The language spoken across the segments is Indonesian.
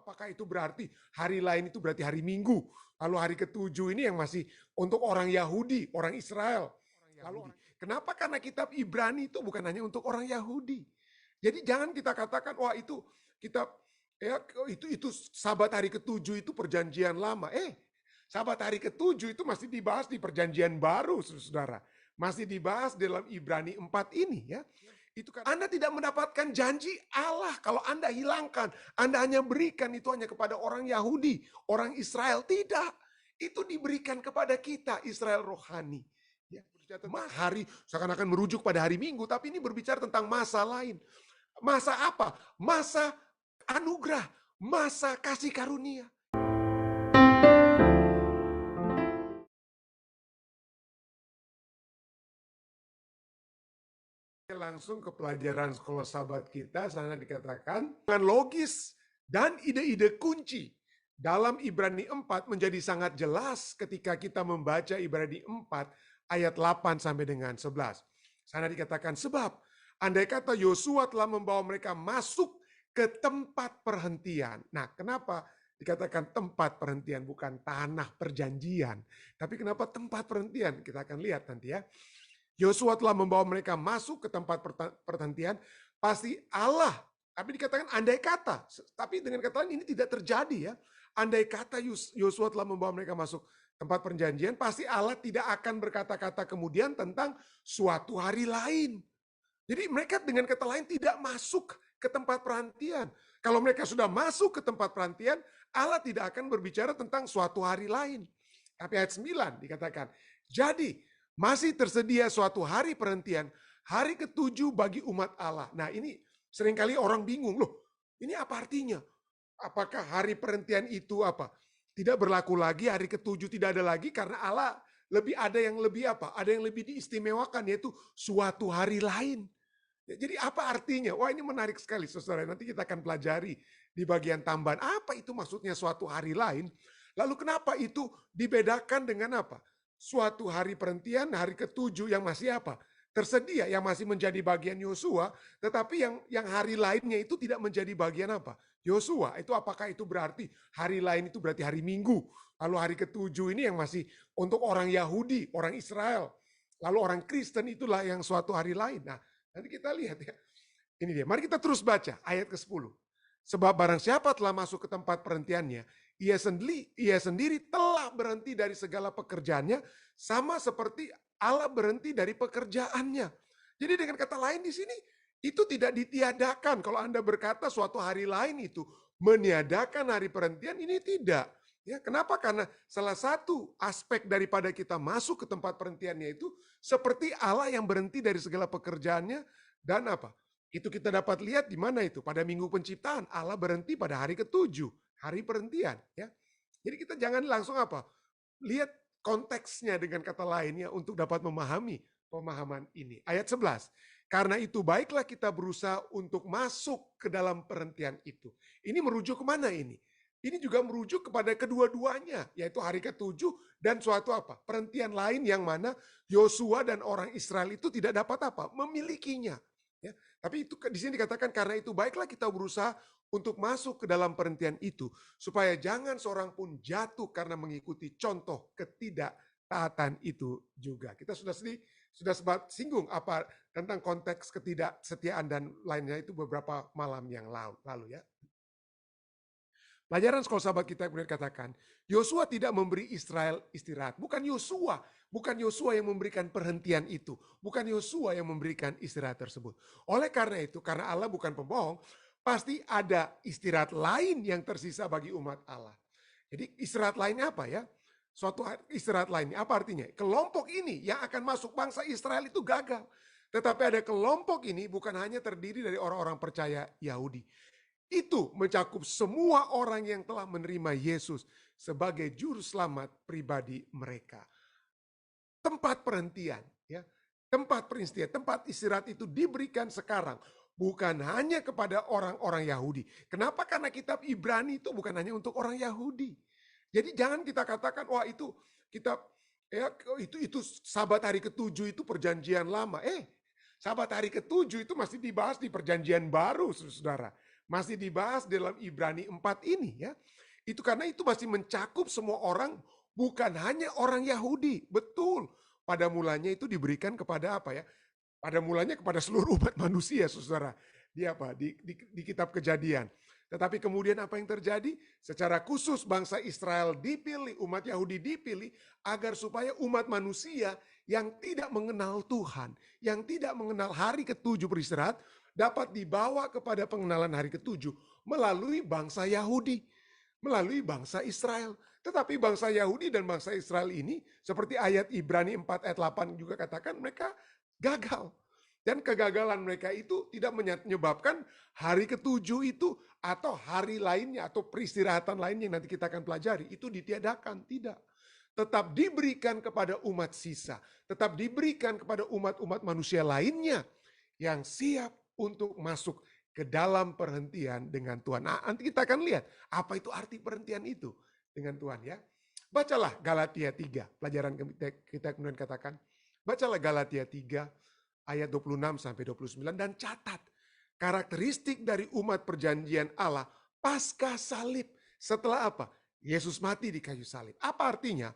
apakah itu berarti hari lain itu berarti hari Minggu? Lalu hari ketujuh ini yang masih untuk orang Yahudi, orang Israel. Lalu kenapa? Karena kitab Ibrani itu bukan hanya untuk orang Yahudi. Jadi jangan kita katakan wah itu kitab ya itu Sabat hari ketujuh itu perjanjian lama. Sabat hari ketujuh itu masih dibahas di perjanjian baru, saudara. Masih dibahas dalam Ibrani 4 ini ya. Itu kan Anda tidak mendapatkan janji Allah kalau Anda hilangkan. Anda hanya berikan itu hanya kepada orang Yahudi, orang Israel. Tidak. Itu diberikan kepada kita, Israel rohani. Ya. Hari seakan-akan merujuk pada hari Minggu, tapi ini berbicara tentang masa lain. Masa apa? Masa anugerah, masa kasih karunia. Langsung ke pelajaran sekolah sahabat kita, sana dikatakan dengan logis dan ide-ide kunci dalam Ibrani 4 menjadi sangat jelas ketika kita membaca Ibrani 4 ayat 8 sampai dengan 11. Sana dikatakan sebab andai kata Yosua telah membawa mereka masuk ke tempat perhentian. Nah, kenapa dikatakan tempat perhentian bukan tanah perjanjian? Tapi kenapa tempat perhentian? Kita akan lihat nanti ya. Yosua telah membawa mereka masuk ke tempat perhentian, pasti Allah. Tapi dikatakan andai kata, tapi dengan kata lain ini tidak terjadi ya. Andai kata Yosua telah membawa mereka masuk tempat perjanjian, pasti Allah tidak akan berkata-kata kemudian tentang suatu hari lain. Jadi mereka dengan kata lain tidak masuk ke tempat perhentian. Kalau mereka sudah masuk ke tempat perhentian, Allah tidak akan berbicara tentang suatu hari lain. Tapi ayat 9 dikatakan, jadi masih tersedia suatu hari perhentian, hari ketujuh bagi umat Allah. Nah ini seringkali orang bingung, loh ini apa artinya? Apakah hari perhentian itu apa? Tidak berlaku lagi, hari ketujuh tidak ada lagi karena Allah lebih ada yang lebih apa? Ada yang lebih diistimewakan yaitu suatu hari lain. Jadi apa artinya? Wah ini menarik sekali saudara, nanti kita akan pelajari di bagian tambahan. Apa itu maksudnya suatu hari lain? Lalu kenapa itu dibedakan dengan apa? Suatu hari perhentian, hari ketujuh yang masih apa? Tersedia, yang masih menjadi bagian Yosua, tetapi yang hari lainnya itu tidak menjadi bagian apa? Yosua. Itu apakah itu berarti hari lain itu berarti hari Minggu? Lalu hari ketujuh ini yang masih untuk orang Yahudi, orang Israel. Lalu orang Kristen itulah yang suatu hari lain. Nah, nanti kita lihat ya. Ini dia. Mari kita terus baca ayat ke-10. Sebab barang siapa telah masuk ke tempat perhentiannya, ia sendiri telah berhenti dari segala pekerjaannya, sama seperti Allah berhenti dari pekerjaannya. Jadi dengan kata lain di sini, itu tidak ditiadakan. Kalau Anda berkata suatu hari lain itu meniadakan hari perhentian, ini tidak. Ya, kenapa? Karena salah satu aspek daripada kita masuk ke tempat perhentiannya itu seperti Allah yang berhenti dari segala pekerjaannya dan apa? Itu kita dapat lihat di mana itu? Pada minggu penciptaan, Allah berhenti pada hari ketujuh, hari perhentian. Ya. Jadi kita jangan langsung apa? Lihat konteksnya dengan kata lainnya untuk dapat memahami pemahaman ini. Ayat 11. Karena itu baiklah kita berusaha untuk masuk ke dalam perhentian itu. Ini merujuk kemana ini? Ini juga merujuk kepada kedua-duanya, yaitu hari ketujuh dan suatu apa? Perhentian lain yang mana Yosua dan orang Israel itu tidak dapat apa? Memilikinya. Ya, tapi itu di sini dikatakan karena itu baiklah kita berusaha untuk masuk ke dalam perhentian itu supaya jangan seorang pun jatuh karena mengikuti contoh ketidaktaatan itu juga. Kita sudah sempat singgung apa tentang konteks ketidaksetiaan dan lainnya itu beberapa malam yang lalu ya. Pelajaran sekolah sahabat kita kemudian katakan, Yosua tidak memberi Israel istirahat. Bukan Yosua yang memberikan perhentian itu. Bukan Yosua yang memberikan istirahat tersebut. Oleh karena itu, karena Allah bukan pembohong, pasti ada istirahat lain yang tersisa bagi umat Allah. Jadi istirahat lainnya apa ya? Suatu istirahat lainnya, apa artinya? Kelompok ini yang akan masuk bangsa Israel itu gagal. Tetapi ada kelompok ini bukan hanya terdiri dari orang-orang percaya Yahudi. Itu mencakup semua orang yang telah menerima Yesus sebagai juru selamat pribadi mereka. Tempat perhentian, ya, tempat perhentian, tempat istirahat itu diberikan sekarang bukan hanya kepada orang-orang Yahudi. Kenapa? Karena kitab Ibrani itu bukan hanya untuk orang Yahudi. Jadi jangan kita katakan wah itu kitab ya itu Sabat hari ketujuh itu perjanjian lama. Sabat hari ketujuh itu masih dibahas di perjanjian baru, saudara. masih dibahas dalam Ibrani 4 ini ya. Itu karena itu masih mencakup semua orang, bukan hanya orang Yahudi. Betul. Pada mulanya itu diberikan kepada apa ya? Pada mulanya kepada seluruh umat manusia, saudara. Di apa? Di kitab Kejadian. Tetapi kemudian apa yang terjadi? Secara khusus bangsa Israel dipilih, umat Yahudi dipilih agar supaya umat manusia yang tidak mengenal Tuhan, yang tidak mengenal hari ketujuh beristirahat, dapat dibawa kepada pengenalan hari ketujuh melalui bangsa Yahudi, melalui bangsa Israel. Tetapi bangsa Yahudi dan bangsa Israel ini, seperti ayat Ibrani 4 ayat 8 juga katakan, mereka gagal. Dan kegagalan mereka itu tidak menyebabkan hari ketujuh itu atau hari lainnya atau peristirahatan lainnya yang nanti kita akan pelajari itu ditiadakan, tidak. Tetap diberikan kepada umat sisa, tetap diberikan kepada umat-umat manusia lainnya yang siap untuk masuk ke dalam perhentian dengan Tuhan. Nah, nanti kita akan lihat apa itu arti perhentian itu dengan Tuhan ya. Bacalah Galatia 3, pelajaran kita kemudian katakan, bacalah Galatia 3 ayat 26 sampai 29 dan catat karakteristik dari umat perjanjian Allah pasca salib. Setelah apa? Yesus mati di kayu salib. Apa artinya?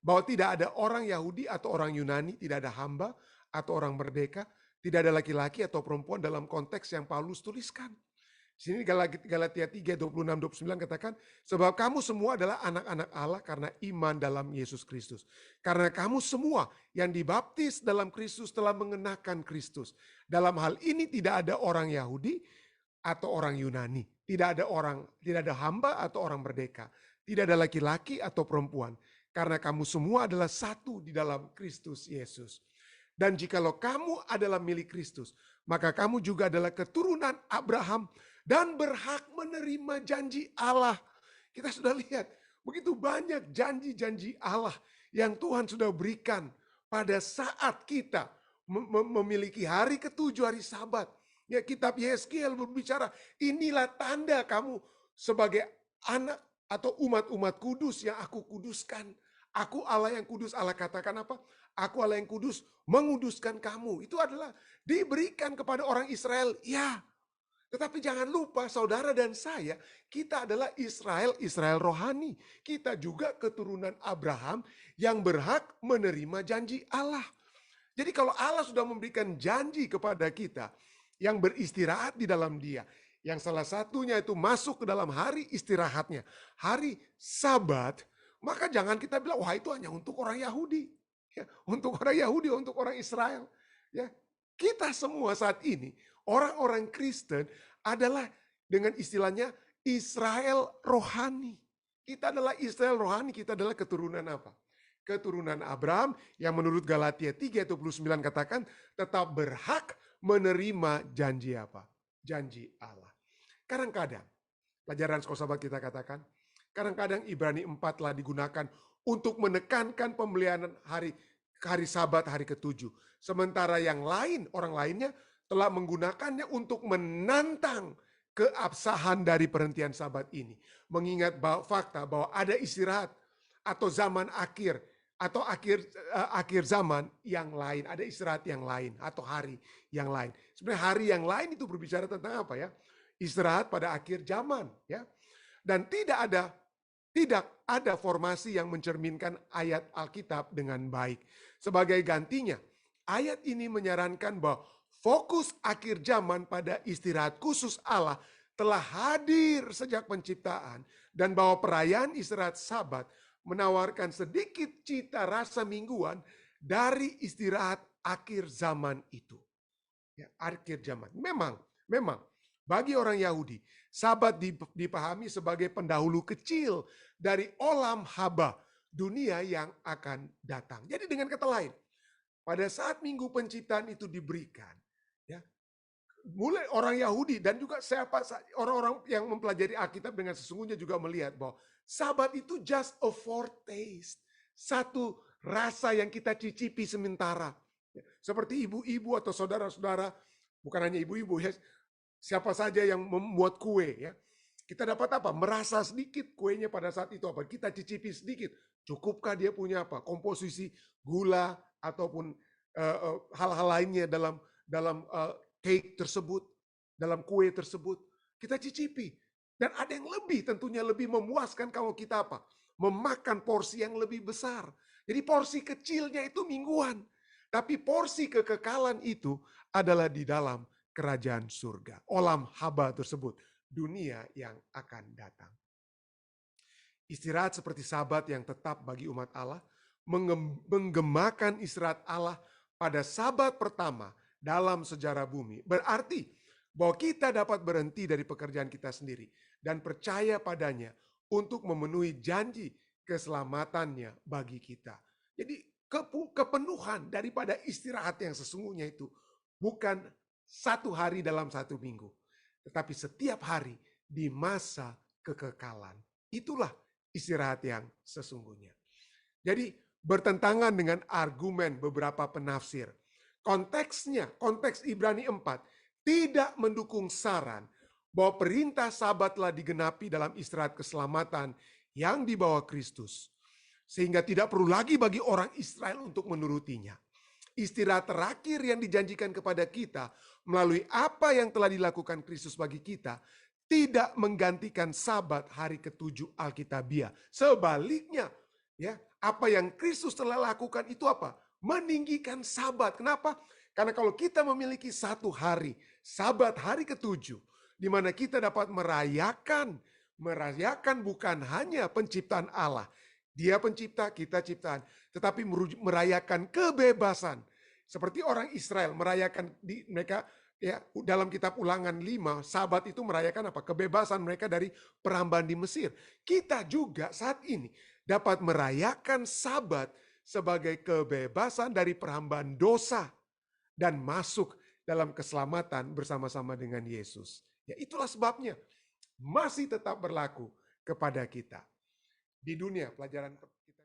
Bahwa tidak ada orang Yahudi atau orang Yunani, tidak ada hamba atau orang merdeka, tidak ada laki-laki atau perempuan dalam konteks yang Paulus tuliskan. Sini Galatia 3, 26, 29 katakan, sebab kamu semua adalah anak-anak Allah karena iman dalam Yesus Kristus. Karena kamu semua yang dibaptis dalam Kristus telah mengenakan Kristus. Dalam hal ini tidak ada orang Yahudi atau orang Yunani. Tidak ada hamba atau orang merdeka. Tidak ada laki-laki atau perempuan. Karena kamu semua adalah satu di dalam Kristus Yesus. Dan jikalau kamu adalah milik Kristus, maka kamu juga adalah keturunan Abraham dan berhak menerima janji Allah. Kita sudah lihat begitu banyak janji-janji Allah yang Tuhan sudah berikan pada saat kita memiliki hari ketujuh, hari Sabat. Ya, kitab Yeskiel berbicara, inilah tanda kamu sebagai anak atau umat-umat kudus yang aku kuduskan. Aku Allah yang kudus. Allah katakan apa? Aku Allah yang kudus menguduskan kamu. Itu adalah diberikan kepada orang Israel. Ya, tetapi jangan lupa saudara dan saya, kita adalah Israel rohani. Kita juga keturunan Abraham yang berhak menerima janji Allah. Jadi kalau Allah sudah memberikan janji kepada kita yang beristirahat di dalam Dia, yang salah satunya itu masuk ke dalam hari istirahatnya, hari Sabat, maka jangan kita bilang, wah itu hanya untuk orang Yahudi. Ya, untuk orang Yahudi, untuk orang Israel. Ya, kita semua saat ini, orang-orang Kristen adalah dengan istilahnya Israel rohani. Kita adalah Israel rohani, kita adalah keturunan apa? Keturunan Abraham yang menurut Galatia 3:29 katakan tetap berhak menerima janji apa? Janji Allah. Kadang-kadang, pelajaran sekolah sahabat kita katakan, kadang-kadang Ibrani 4 telah digunakan untuk menekankan pemeliharaan hari Sabat, hari ketujuh. Sementara yang lain, orang lainnya telah menggunakannya untuk menantang keabsahan dari perhentian Sabat ini. Mengingat fakta bahwa ada istirahat atau zaman akhir atau akhir zaman yang lain, ada istirahat yang lain atau hari yang lain. Sebenarnya hari yang lain itu berbicara tentang apa ya? Istirahat pada akhir zaman ya. Dan tidak ada formasi yang mencerminkan ayat Alkitab dengan baik. Sebagai gantinya, ayat ini menyarankan bahwa fokus akhir zaman pada istirahat khusus Allah telah hadir sejak penciptaan dan bahwa perayaan istirahat Sabat menawarkan sedikit cita rasa mingguan dari istirahat akhir zaman itu. Ya, akhir zaman. Memang bagi orang Yahudi, Sabat dipahami sebagai pendahulu kecil dari olam haba, dunia yang akan datang. Jadi dengan kata lain, pada saat minggu penciptaan itu diberikan, ya, mulai orang Yahudi dan juga orang-orang yang mempelajari Alkitab dengan sesungguhnya juga melihat bahwa Sabat itu just a foretaste, satu rasa yang kita cicipi sementara. Seperti ibu-ibu atau saudara-saudara, bukan hanya ibu-ibu ya, siapa saja yang membuat kue ya. Kita dapat apa? Merasa sedikit kuenya pada saat itu apa? Kita cicipi sedikit. Cukupkah dia punya apa? Komposisi gula ataupun hal-hal lainnya dalam cake tersebut, dalam kue tersebut. kita cicipi. Dan ada yang lebih, tentunya lebih memuaskan kalau kita apa? Memakan porsi yang lebih besar. Jadi porsi kecilnya itu mingguan. Tapi porsi kekekalan itu adalah di dalam kerajaan surga. Olam haba tersebut, dunia yang akan datang. Istirahat seperti Sabat yang tetap bagi umat Allah, menggemakan istirahat Allah pada Sabat pertama dalam sejarah bumi. Berarti bahwa kita dapat berhenti dari pekerjaan kita sendiri dan percaya padanya untuk memenuhi janji keselamatannya bagi kita. Jadi kepenuhan daripada istirahat yang sesungguhnya itu bukan satu hari dalam satu minggu, tetapi setiap hari di masa kekekalan. Itulah istirahat yang sesungguhnya. Jadi bertentangan dengan argumen beberapa penafsir. Konteksnya, konteks Ibrani 4 tidak mendukung saran bahwa perintah Sabat telah digenapi dalam istirahat keselamatan yang dibawa Kristus. Sehingga tidak perlu lagi bagi orang Israel untuk menurutinya. Istirahat terakhir yang dijanjikan kepada kita melalui apa yang telah dilakukan Kristus bagi kita tidak menggantikan Sabat hari ke-7 Alkitabiah. Sebaliknya, ya, apa yang Kristus telah lakukan itu apa? Meninggikan Sabat. Kenapa? Karena kalau kita memiliki satu hari, Sabat hari ke-7, di mana kita dapat merayakan bukan hanya penciptaan Allah. Dia pencipta, kita ciptaan, tetapi merayakan kebebasan. Seperti orang Israel merayakan mereka, ya, dalam kitab Ulangan 5, Sabat itu merayakan apa? Kebebasan mereka dari perambaan di Mesir. Kita juga saat ini dapat merayakan Sabat sebagai kebebasan dari perambaan dosa dan masuk dalam keselamatan bersama-sama dengan Yesus. Ya, itulah sebabnya masih tetap berlaku kepada kita. Di dunia pelajaran kita,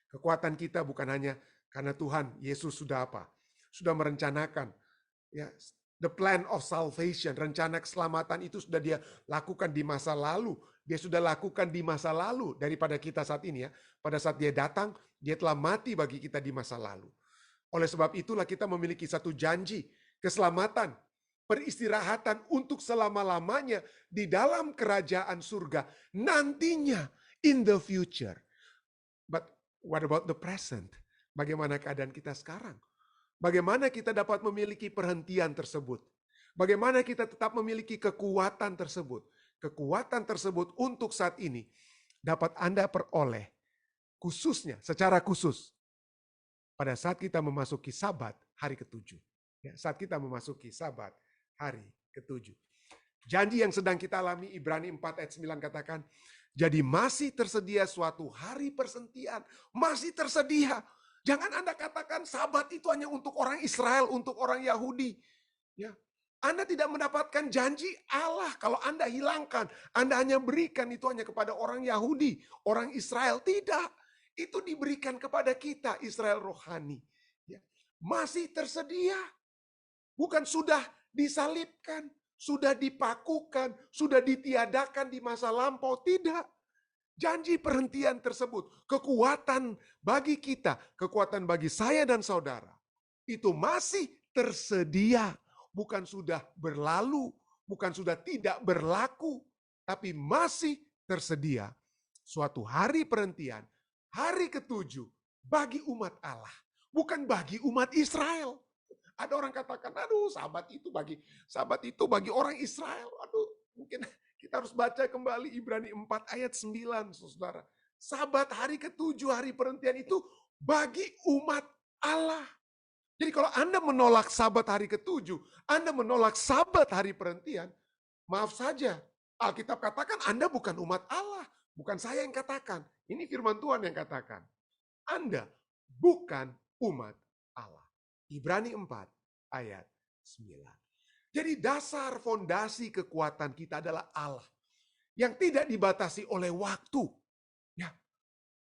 kekuatan kita bukan hanya karena Tuhan Yesus sudah apa? Sudah merencanakan, ya, the plan of salvation, rencana keselamatan itu sudah dia lakukan di masa lalu. Dia sudah lakukan di masa lalu daripada kita saat ini, ya. Pada saat dia datang, dia telah mati bagi kita di masa lalu. Oleh sebab itulah kita memiliki satu janji, keselamatan, peristirahatan untuk selama-lamanya di dalam kerajaan surga nantinya, in the future. But what about the present? Bagaimana keadaan kita sekarang? Bagaimana kita dapat memiliki perhentian tersebut? Bagaimana kita tetap memiliki kekuatan tersebut? Kekuatan tersebut untuk saat ini dapat Anda peroleh khususnya, secara khusus pada saat kita memasuki Sabat hari ke-7. Ya, saat kita memasuki Sabat hari ke-7. Janji yang sedang kita alami, Ibrani 4 ayat 9 katakan, jadi masih tersedia suatu hari persentian. Masih tersedia. Jangan Anda katakan Sabat itu hanya untuk orang Israel, untuk orang Yahudi. Ya, Anda tidak mendapatkan janji Allah kalau Anda hilangkan. Anda hanya berikan itu hanya kepada orang Yahudi, orang Israel. Tidak. Itu diberikan kepada kita, Israel rohani. Ya, masih tersedia. Bukan sudah disalibkan, sudah dipakukan, sudah ditiadakan di masa lampau. Tidak. Janji perhentian tersebut, kekuatan bagi kita, kekuatan bagi saya dan saudara, itu masih tersedia. Bukan sudah berlalu, bukan sudah tidak berlaku, tapi masih tersedia. Suatu hari perhentian, hari ke-7 bagi umat Allah, bukan bagi umat Israel. Ada orang katakan, aduh Sabat itu bagi orang Israel. Aduh, mungkin kita harus baca kembali Ibrani 4 ayat 9, saudara. Sabat hari ke-7, hari perhentian itu bagi umat Allah. Jadi kalau Anda menolak Sabat hari ke-7, Anda menolak Sabat hari perhentian, maaf saja, Alkitab katakan Anda bukan umat Allah. Bukan saya yang katakan, ini firman Tuhan yang katakan. Anda bukan umat Allah. Ibrani 4 ayat 9. Jadi dasar fondasi kekuatan kita adalah Allah yang tidak dibatasi oleh waktu. Ya,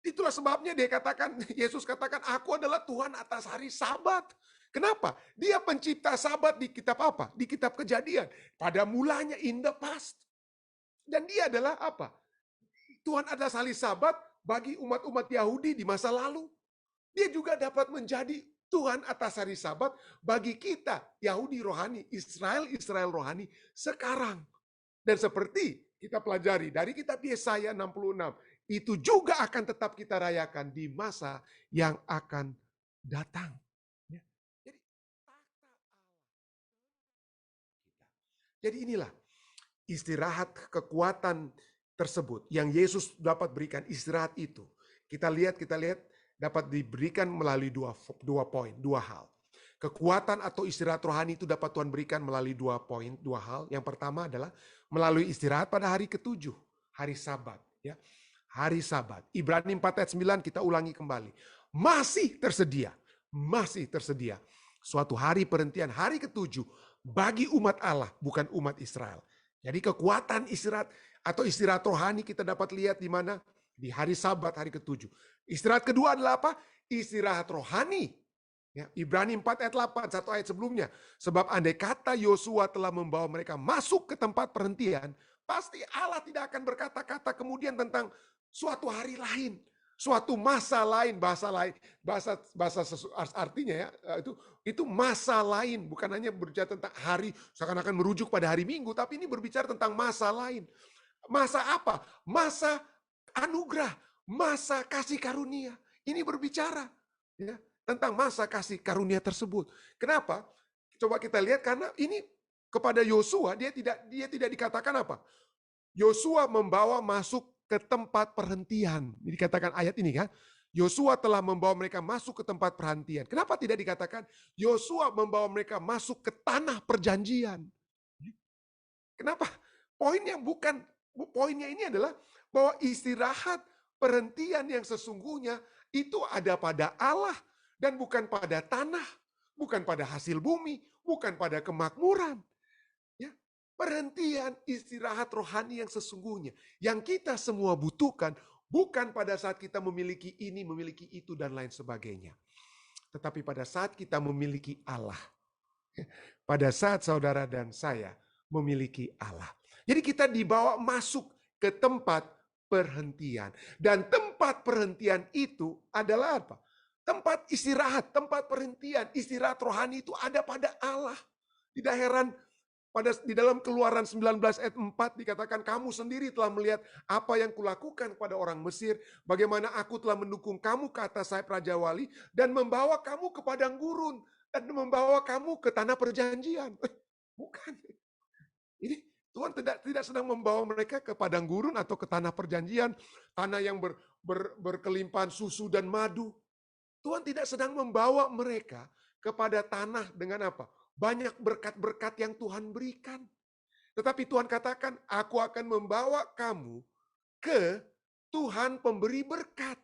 itulah sebabnya Yesus katakan, aku adalah Tuhan atas hari Sabat. Kenapa? Dia pencipta Sabat di kitab apa? Di kitab Kejadian. Pada mulanya in the past. Dan dia adalah apa? Tuhan atas hari Sabat bagi umat-umat Yahudi di masa lalu. Dia juga dapat menjadi Tuhan atas hari Sabat bagi kita, Yahudi rohani, Israel rohani sekarang. Dan seperti kita pelajari dari kitab Yesaya 66, itu juga akan tetap kita rayakan di masa yang akan datang. Ya. Jadi inilah istirahat kekuatan tersebut yang Yesus dapat berikan, istirahat itu. Kita lihat dapat diberikan melalui dua poin, dua hal. Kekuatan atau istirahat rohani itu dapat Tuhan berikan melalui dua poin, dua hal. Yang pertama adalah melalui istirahat pada hari ketujuh, hari Sabat. Ya. Hari Sabat. Ibrani 4 ayat 9 kita ulangi kembali. Masih tersedia suatu hari perhentian, hari ketujuh bagi umat Allah, bukan umat Israel. Jadi kekuatan istirahat atau istirahat rohani kita dapat lihat di mana? Di hari Sabat, hari ketujuh. Istirahat kedua adalah apa? Istirahat rohani. Ya, Ibrani 4 ayat 8, satu ayat sebelumnya. Sebab andai kata Yosua telah membawa mereka masuk ke tempat perhentian, pasti Allah tidak akan berkata-kata kemudian tentang suatu hari lain, suatu masa lain, bahasa artinya ya, itu masa lain, bukan hanya berbicara tentang hari, seakan-akan merujuk pada hari Minggu, tapi ini berbicara tentang masa lain. Masa apa? Masa anugerah, masa kasih karunia. Ini berbicara ya, tentang masa kasih karunia tersebut. Kenapa? Coba kita lihat, karena ini kepada Yosua dia tidak dikatakan apa? Yosua membawa masuk ke tempat perhentian. Ini dikatakan ayat ini kan. Yosua telah membawa mereka masuk ke tempat perhentian. Kenapa tidak dikatakan Yosua membawa mereka masuk ke tanah perjanjian? Kenapa? Poinnya ini adalah bahwa istirahat perhentian yang sesungguhnya itu ada pada Allah dan bukan pada tanah, bukan pada hasil bumi, bukan pada kemakmuran. Ya, perhentian istirahat rohani yang sesungguhnya yang kita semua butuhkan bukan pada saat kita memiliki ini, memiliki itu dan lain sebagainya. Tetapi pada saat kita memiliki Allah. Pada saat saudara dan saya memiliki Allah. Jadi kita dibawa masuk ke tempat perhentian. Dan tempat perhentian itu adalah apa? Tempat istirahat, tempat perhentian, istirahat rohani itu ada pada Allah. Tidak heran di dalam Keluaran 19 ayat 4 dikatakan, kamu sendiri telah melihat apa yang kulakukan kepada orang Mesir, bagaimana aku telah mendukung kamu ke atas sayap Raja Wali dan membawa kamu ke padang gurun dan membawa kamu ke tanah perjanjian. Bukan. Ini Tuhan tidak sedang membawa mereka ke padang gurun atau ke tanah perjanjian, tanah yang berkelimpahan susu dan madu. Tuhan tidak sedang membawa mereka kepada tanah dengan apa? Banyak berkat-berkat yang Tuhan berikan. Tetapi Tuhan katakan, aku akan membawa kamu ke Tuhan pemberi berkat.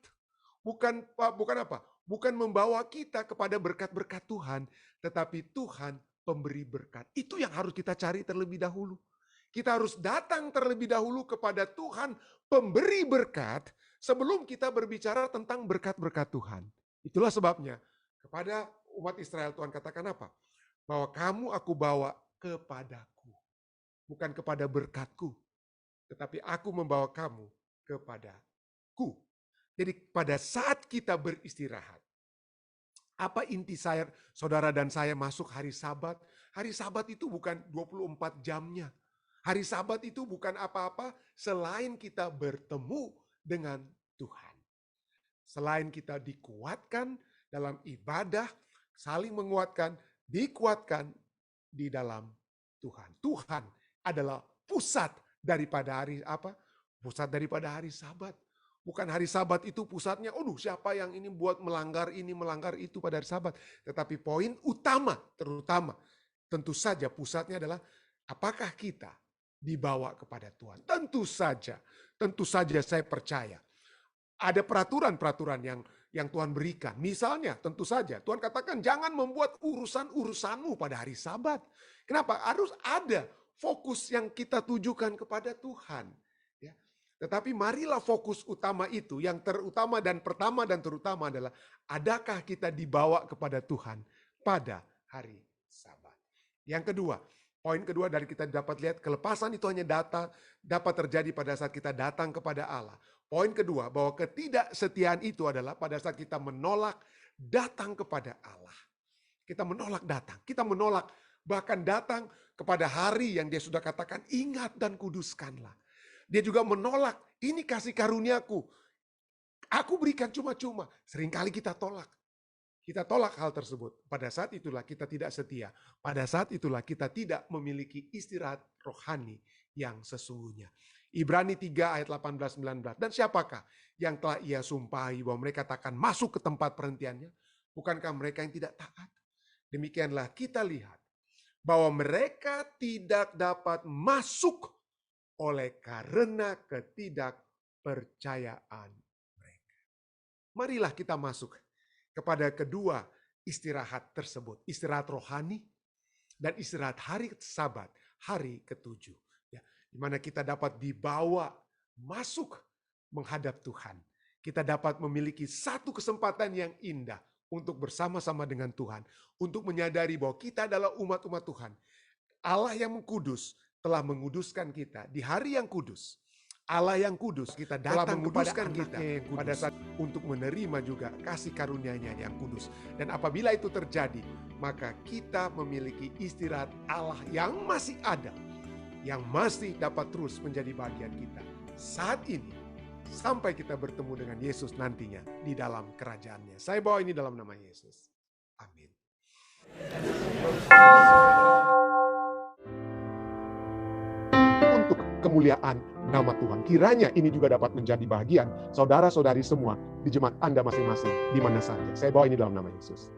Bukan apa? Bukan membawa kita kepada berkat-berkat Tuhan, tetapi Tuhan pemberi berkat. Itu yang harus kita cari terlebih dahulu. Kita harus datang terlebih dahulu kepada Tuhan pemberi berkat sebelum kita berbicara tentang berkat-berkat Tuhan. Itulah sebabnya kepada umat Israel Tuhan katakan apa? Bahwa kamu aku bawa kepadaku. Bukan kepada berkatku. Tetapi aku membawa kamu kepadaku. Jadi pada saat kita beristirahat. Apa inti saudara dan saya masuk hari Sabat? Hari Sabat itu bukan 24 jamnya. Hari Sabat itu bukan apa-apa selain kita bertemu dengan Tuhan. Selain kita dikuatkan dalam ibadah, saling menguatkan, dikuatkan di dalam Tuhan. Tuhan adalah pusat daripada hari apa? Pusat daripada hari Sabat. Bukan hari Sabat itu pusatnya, siapa yang ini buat melanggar ini, melanggar itu pada hari Sabat. Tetapi poin utama, terutama, tentu saja pusatnya adalah apakah kita dibawa kepada Tuhan. Tentu saja saya percaya. Ada peraturan-peraturan yang Tuhan berikan. Misalnya, tentu saja Tuhan katakan jangan membuat urusan-urusanmu pada hari Sabat. Kenapa? Harus ada fokus yang kita tujukan kepada Tuhan. Ya. Tetapi marilah fokus utama itu, yang terutama dan pertama dan terutama adalah adakah kita dibawa kepada Tuhan pada hari Sabat. Yang kedua, poin kedua dari kita dapat lihat, kelepasan itu hanya dapat terjadi pada saat kita datang kepada Allah. Poin kedua, bahwa ketidaksetiaan itu adalah pada saat kita menolak datang kepada Allah. Kita menolak datang, kita menolak bahkan datang kepada hari yang dia sudah katakan, ingat dan kuduskanlah. Dia juga menolak, ini kasih karuniaku. Aku berikan cuma-cuma. Seringkali kita tolak. Kita tolak hal tersebut. Pada saat itulah kita tidak setia. Pada saat itulah kita tidak memiliki istirahat rohani yang sesungguhnya. Ibrani 3 ayat 18-19. Dan siapakah yang telah ia sumpahi bahwa mereka takkan masuk ke tempat perhentiannya? Bukankah mereka yang tidak taat? Demikianlah kita lihat bahwa mereka tidak dapat masuk oleh karena ketidakpercayaan mereka. Marilah kita masuk kepada kedua istirahat tersebut. Istirahat rohani dan istirahat hari Sabat, hari ketujuh. Ya, di mana kita dapat dibawa masuk menghadap Tuhan. Kita dapat memiliki satu kesempatan yang indah untuk bersama-sama dengan Tuhan. Untuk menyadari bahwa kita adalah umat-umat Tuhan. Allah yang kudus telah menguduskan kita di hari yang kudus. Allah yang kudus, kita datang kepada kita pada saat untuk menerima juga kasih karunia-Nya yang kudus. Dan apabila itu terjadi, maka kita memiliki istirahat Allah yang masih ada, yang masih dapat terus menjadi bagian kita saat ini, sampai kita bertemu dengan Yesus nantinya di dalam kerajaan-Nya. Saya bawa ini dalam nama Yesus. Amin. Untuk kemuliaan nama Tuhan. Kiranya ini juga dapat menjadi bagian saudara-saudari semua di jemaat Anda masing-masing di mana saja. Saya bawa ini dalam nama Yesus.